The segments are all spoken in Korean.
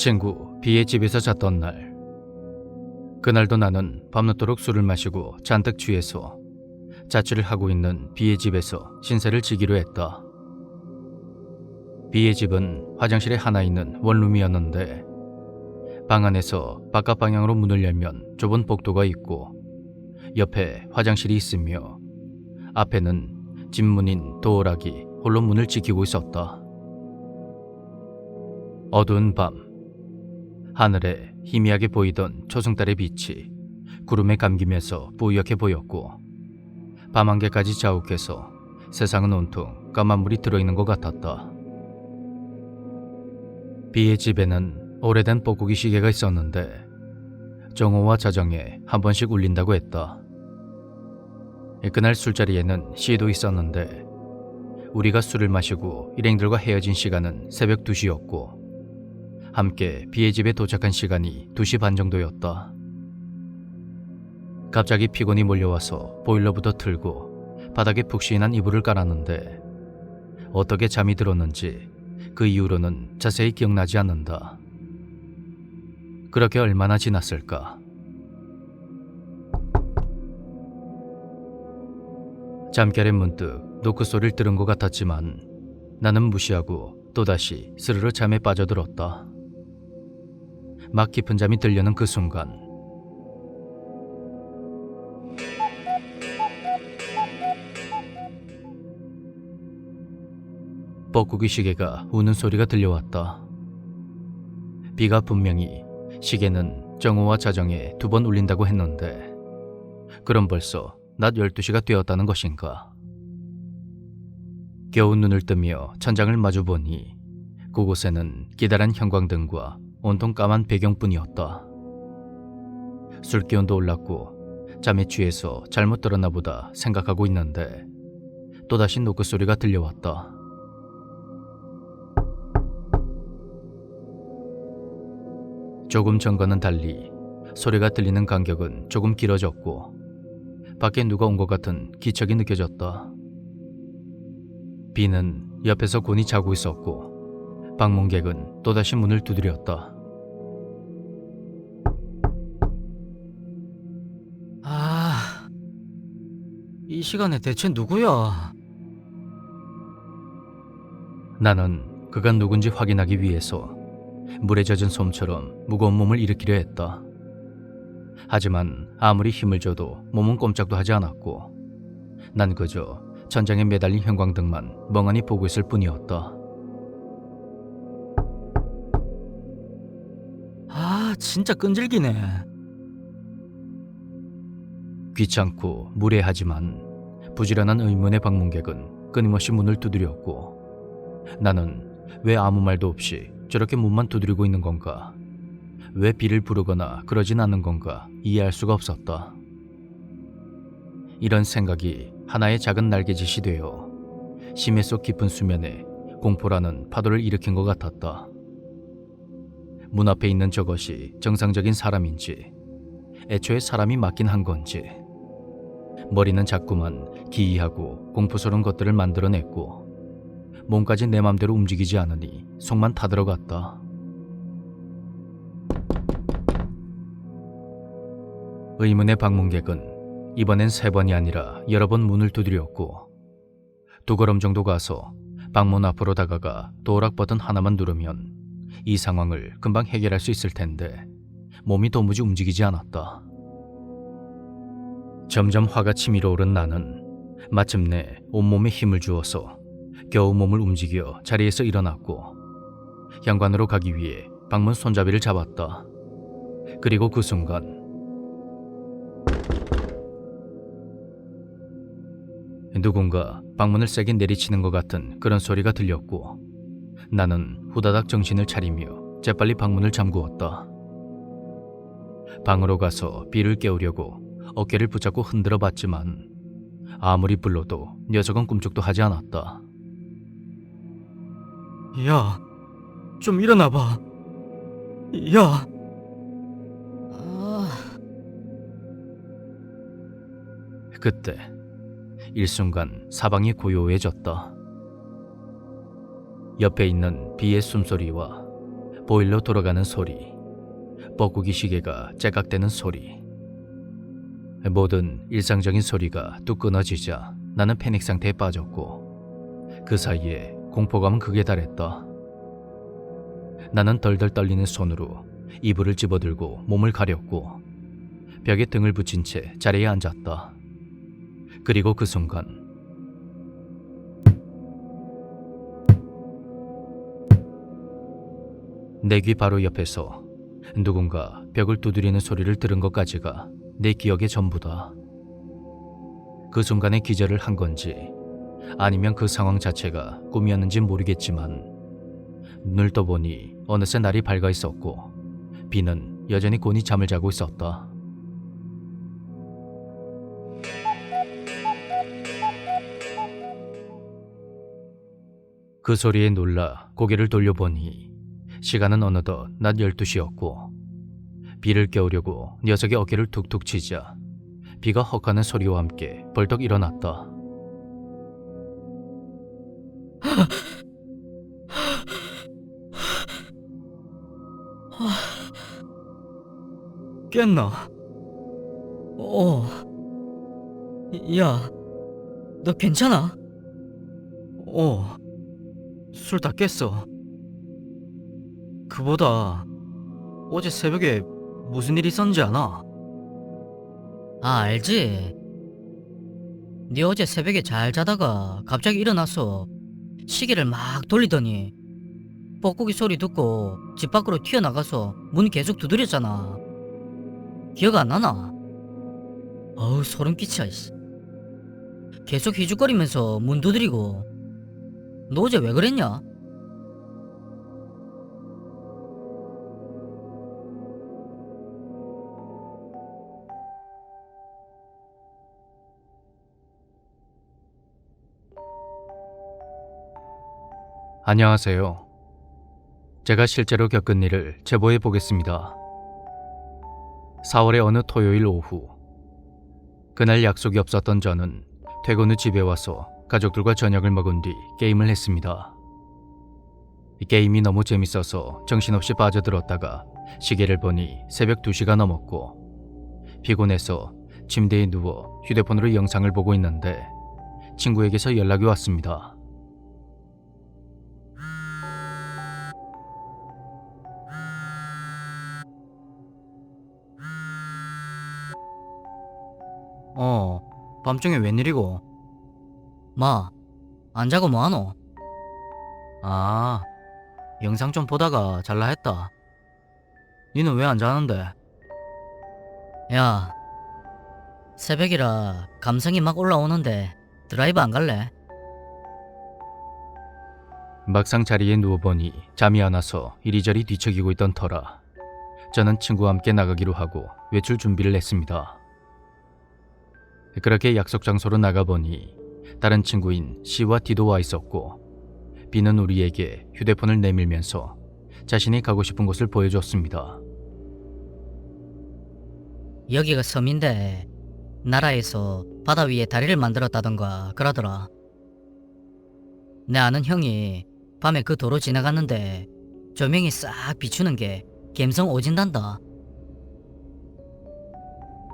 친구 B의 집에서 잤던 날, 그날도 나는 밤늦도록 술을 마시고 잔뜩 취해서 자취를 하고 있는 B의 집에서 신세를 지기로 했다. B의 집은 화장실에 하나 있는 원룸이었는데 방 안에서 바깥 방향으로 문을 열면 좁은 복도가 있고 옆에 화장실이 있으며 앞에는 집문인 도어락이 홀로 문을 지키고 있었다. 어두운 밤, 하늘에 희미하게 보이던 초승달의 빛이 구름에 감기면서 뿌옇게 보였고 밤안개까지 자욱해서 세상은 온통 까만 물이 들어있는 것 같았다. B의 집에는 오래된 뻐꾸기 시계가 있었는데 정오와 자정에 한 번씩 울린다고 했다. 그날 술자리에는 C도 있었는데 우리가 술을 마시고 일행들과 헤어진 시간은 새벽 2시였고 함께 B의 집에 도착한 시간이 2시 반 정도였다. 갑자기 피곤이 몰려와서 보일러부터 틀고 바닥에 푹신한 이불을 깔았는데 어떻게 잠이 들었는지 그 이후로는 자세히 기억나지 않는다. 그렇게 얼마나 지났을까? 잠결에 문득 노크 소리를 들은 것 같았지만 나는 무시하고 또다시 스르르 잠에 빠져들었다. 막 깊은 잠이 들려는 그 순간 뻐꾸기 시계가 우는 소리가 들려왔다. B가 분명히 시계는 정오와 자정에 2번 울린다고 했는데 그럼 벌써 낮 12시가 되었다는 것인가? 겨우 눈을 뜨며 천장을 마주보니 그곳에는 기다란 형광등과 온통 까만 배경뿐이었다. 술기운도 올랐고 잠에 취해서 잘못 들었나 보다 생각하고 있는데 또다시 노크 소리가 들려왔다. 조금 전과는 달리 소리가 들리는 간격은 조금 길어졌고 밖에 누가 온 것 같은 기척이 느껴졌다. B는 옆에서 곤히 자고 있었고 방문객은 또다시 문을 두드렸다. 이 시간에 대체 누구야? 나는 그가 누군지 확인하기 위해서 물에 젖은 솜처럼 무거운 몸을 일으키려 했다. 하지만 아무리 힘을 줘도 몸은 꼼짝도 하지 않았고 난 그저 천장에 매달린 형광등만 멍하니 보고 있을 뿐이었다. 진짜 끈질기네. 귀찮고 무례하지만 부지런한 의문의 방문객은 끊임없이 문을 두드렸고 나는 왜 아무 말도 없이 저렇게 문만 두드리고 있는 건가? 왜 B를 부르거나 그러진 않는 건가 이해할 수가 없었다. 이런 생각이 하나의 작은 날개짓이 되어 심해 속 깊은 수면에 공포라는 파도를 일으킨 것 같았다. 문 앞에 있는 저것이 정상적인 사람인지 애초에 사람이 맞긴 한 건지 머리는 자꾸만 기이하고 공포스러운 것들을 만들어냈고 몸까지 내 맘대로 움직이지 않으니 속만 타들어갔다. 의문의 방문객은 이번엔 3번이 아니라 여러 번 문을 두드렸고 2걸음 정도 가서 방문 앞으로 다가가 도어락 버튼 하나만 누르면 이 상황을 금방 해결할 수 있을 텐데 몸이 도무지 움직이지 않았다. 점점 화가 치밀어 오른 나는 마침내 온몸에 힘을 주어서 겨우 몸을 움직여 자리에서 일어났고 현관으로 가기 위해 방문 손잡이를 잡았다. 그리고 그 순간 누군가 방문을 세게 내리치는 것 같은 그런 소리가 들렸고 나는 후다닥 정신을 차리며 재빨리 방문을 잠그었다. 방으로 가서 B를 깨우려고 어깨를 붙잡고 흔들어 봤지만 아무리 불러도 녀석은 꿈쩍도 하지 않았다. 야, 좀 일어나봐. 야. 그때 일순간 사방이 고요해졌다. 옆에 있는 B의 숨소리와 보일러 돌아가는 소리, 뻐꾸기 시계가 째깍대는 소리. 모든 일상적인 소리가 뚝 끊어지자 나는 패닉 상태에 빠졌고 그 사이에 공포감은 극에 달했다. 나는 덜덜 떨리는 손으로 이불을 집어들고 몸을 가렸고 벽에 등을 붙인 채 자리에 앉았다. 그리고 그 순간 내 귀 바로 옆에서 누군가 벽을 두드리는 소리를 들은 것까지가 내 기억의 전부다. 그 순간에 기절을 한 건지 아니면 그 상황 자체가 꿈이었는지 모르겠지만 눈을 떠보니 어느새 날이 밝아 있었고 비는 여전히 곤히 잠을 자고 있었다. 그 소리에 놀라 고개를 돌려보니 시간은 어느덧 낮 12시였고 비를 깨우려고 녀석의 어깨를 툭툭 치자 비가 헉하는 소리와 함께 벌떡 일어났다. 깼나? 야, 너 괜찮아? 술 다 깼어. 그보다 어제 새벽에 무슨 일 있었는지 아나? 알지. 네 어제 새벽에 잘 자다가 갑자기 일어나서 시계를 막 돌리더니 뻐꾸기 소리 듣고 집 밖으로 튀어나가서 문 계속 두드렸잖아. 기억 안 나나? 어우, 소름 끼쳐. 이씨. 계속 희죽거리면서 문 두드리고. 너 어제 왜 그랬냐? 안녕하세요. 제가 실제로 겪은 일을 제보해 보겠습니다. 4월의 어느 토요일 오후, 그날 약속이 없었던 저는 퇴근 후 집에 와서 가족들과 저녁을 먹은 뒤 게임을 했습니다. 이 게임이 너무 재밌어서 정신없이 빠져들었다가 시계를 보니 새벽 2시가 넘었고 피곤해서 침대에 누워 휴대폰으로 영상을 보고 있는데 친구에게서 연락이 왔습니다. 밤중에 웬일이고? 마, 안 자고 뭐하노? 아, 영상 좀 보다가 잘라 했다. 니는 왜 안 자는데? 야, 새벽이라 감성이 막 올라오는데 드라이브 안 갈래? 막상 자리에 누워보니 잠이 안 와서 이리저리 뒤척이고 있던 터라 저는 친구와 함께 나가기로 하고 외출 준비를 했습니다. 그렇게 약속 장소로 나가보니 다른 친구인 C와 D도 와 있었고 B는 우리에게 휴대폰을 내밀면서 자신이 가고 싶은 곳을 보여줬습니다. 여기가 섬인데 나라에서 바다 위에 다리를 만들었다던가 그러더라. 내 아는 형이 밤에 그 도로 지나갔는데 조명이 싹 비추는 게 갬성 오진단다.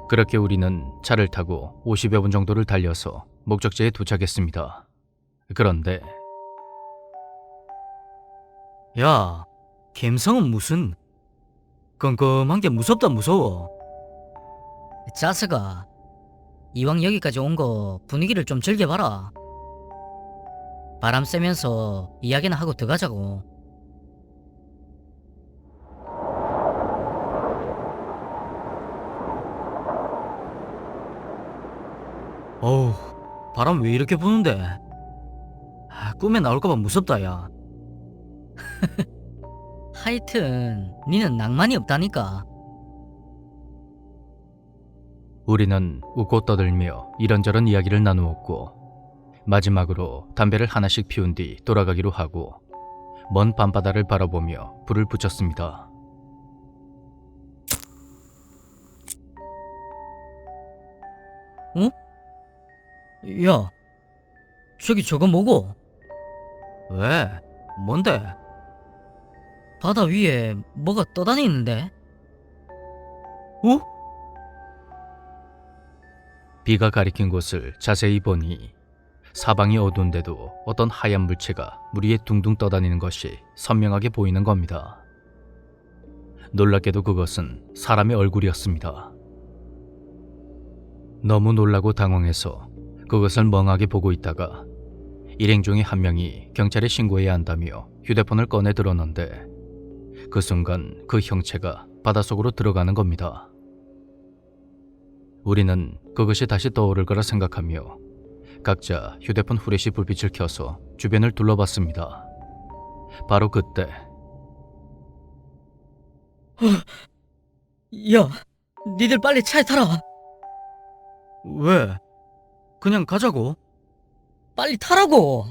그렇게 우리는 차를 타고 50여 분 정도를 달려서 목적지에 도착했습니다. 그런데 야, 갬성은 무슨? 껌껌한 게 무섭다 무서워. 짜스가 이왕 여기까지 온 거 분위기를 좀 즐겨봐라. 바람 쐬면서 이야기나 하고 들어가자고. 어우, 바람 왜 이렇게 부는데? 꿈에 나올까봐 무섭다, 야. 하여튼 니는 낭만이 없다니까. 우리는 웃고 떠들며 이런저런 이야기를 나누었고 마지막으로 담배를 하나씩 피운 뒤 돌아가기로 하고 먼 밤바다를 바라보며 불을 붙였습니다. 어? 야, 저기 저거 뭐고? 왜? 뭔데? 바다 위에 뭐가 떠다니는데? 어? 비가 가리킨 곳을 자세히 보니 사방이 어두운데도 어떤 하얀 물체가 물 위에 둥둥 떠다니는 것이 선명하게 보이는 겁니다. 놀랍게도 그것은 사람의 얼굴이었습니다. 너무 놀라고 당황해서 그것을 멍하게 보고 있다가 일행 중에 한 명이 경찰에 신고해야 한다며 휴대폰을 꺼내 들었는데 그 순간 그 형체가 바닷속으로 들어가는 겁니다. 우리는 그것이 다시 떠오를 거라 생각하며 각자 휴대폰 후레쉬 불빛을 켜서 주변을 둘러봤습니다. 바로 그때 야, 니들 빨리 차에 타라. 왜? 그냥 가자고. 빨리 타라고.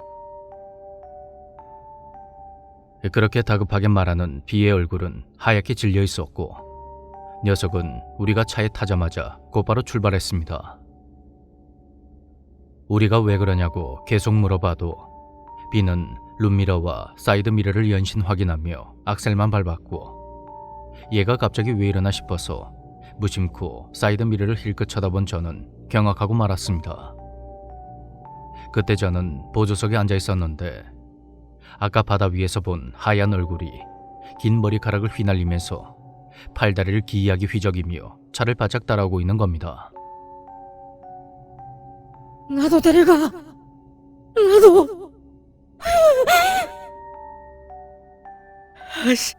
그렇게 다급하게 말하는 비의 얼굴은 하얗게 질려 있었고 녀석은 우리가 차에 타자마자 곧바로 출발했습니다. 우리가 왜 그러냐고 계속 물어봐도 비는 룸미러와 사이드미러를 연신 확인하며 악셀만 밟았고 얘가 갑자기 왜 이러나 싶어서 무심코 사이드미러를 힐끗 쳐다본 저는 경악하고 말았습니다. 그때 저는 보조석에 앉아 있었는데 아까 바다 위에서 본 하얀 얼굴이 긴 머리카락을 휘날리면서 팔다리를 기이하게 휘저기며 차를 바짝 따라오고 있는 겁니다. 나도 데려가. 나도. 아씨,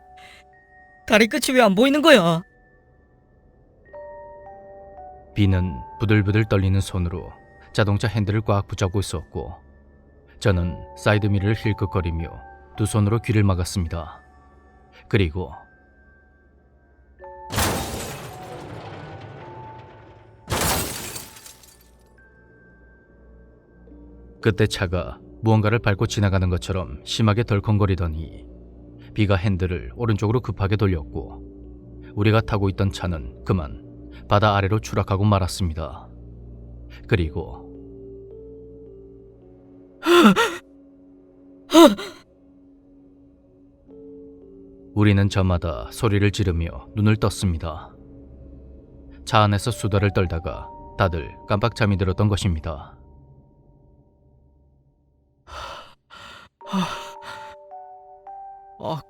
다리 끝이 왜 안 보이는 거야? 비는 부들부들 떨리는 손으로 자동차 핸들을 꽉 붙잡고 있었고 저는 사이드미러를 힐끗거리며 두 손으로 귀를 막았습니다. 그리고 그때 차가 무언가를 밟고 지나가는 것처럼 심하게 덜컹거리더니 비가 핸들을 오른쪽으로 급하게 돌렸고 우리가 타고 있던 차는 그만 바다 아래로 추락하고 말았습니다. 그리고 우리는 저마다 소리를 지르며 눈을 떴습니다. 차 안에서 수다를 떨다가 다들 깜빡 잠이 들었던 것입니다.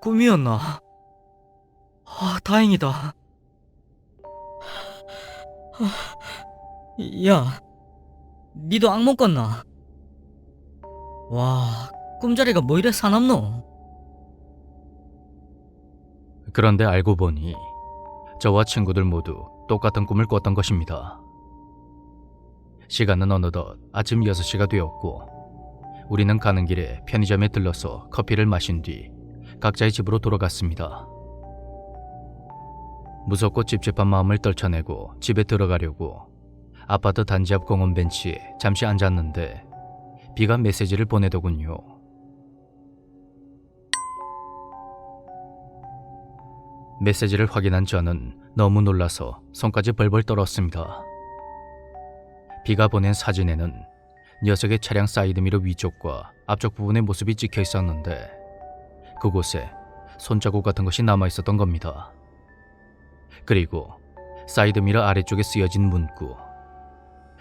꿈이었나? 다행이다. 야, 니도 악몽 꿨나? 와, 꿈자리가 뭐 이래 사납노? 그런데 알고 보니 저와 친구들 모두 똑같은 꿈을 꿨던 것입니다. 시간은 어느덧 아침 6시가 되었고 우리는 가는 길에 편의점에 들러서 커피를 마신 뒤 각자의 집으로 돌아갔습니다. 무섭고 찝찝한 마음을 떨쳐내고 집에 들어가려고 아파트 단지 앞 공원 벤치에 잠시 앉았는데 비가 메시지를 보내더군요. 메시지를 확인한 저는 너무 놀라서 손까지 벌벌 떨었습니다. 비가 보낸 사진에는 녀석의 차량 사이드미러 위쪽과 앞쪽 부분의 모습이 찍혀 있었는데 그곳에 손자국 같은 것이 남아 있었던 겁니다. 그리고 사이드미러 아래쪽에 쓰여진 문구.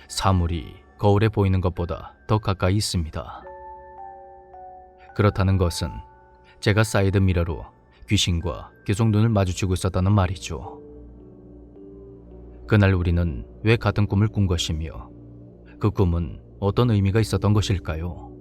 사물이 거울에 보이는 것보다 더 가까이 있습니다. 그렇다는 것은 제가 사이드미러로 귀신과 계속 눈을 마주치고 있었다는 말이죠. 그날 우리는 왜 같은 꿈을 꾼 것이며 그 꿈은 어떤 의미가 있었던 것일까요?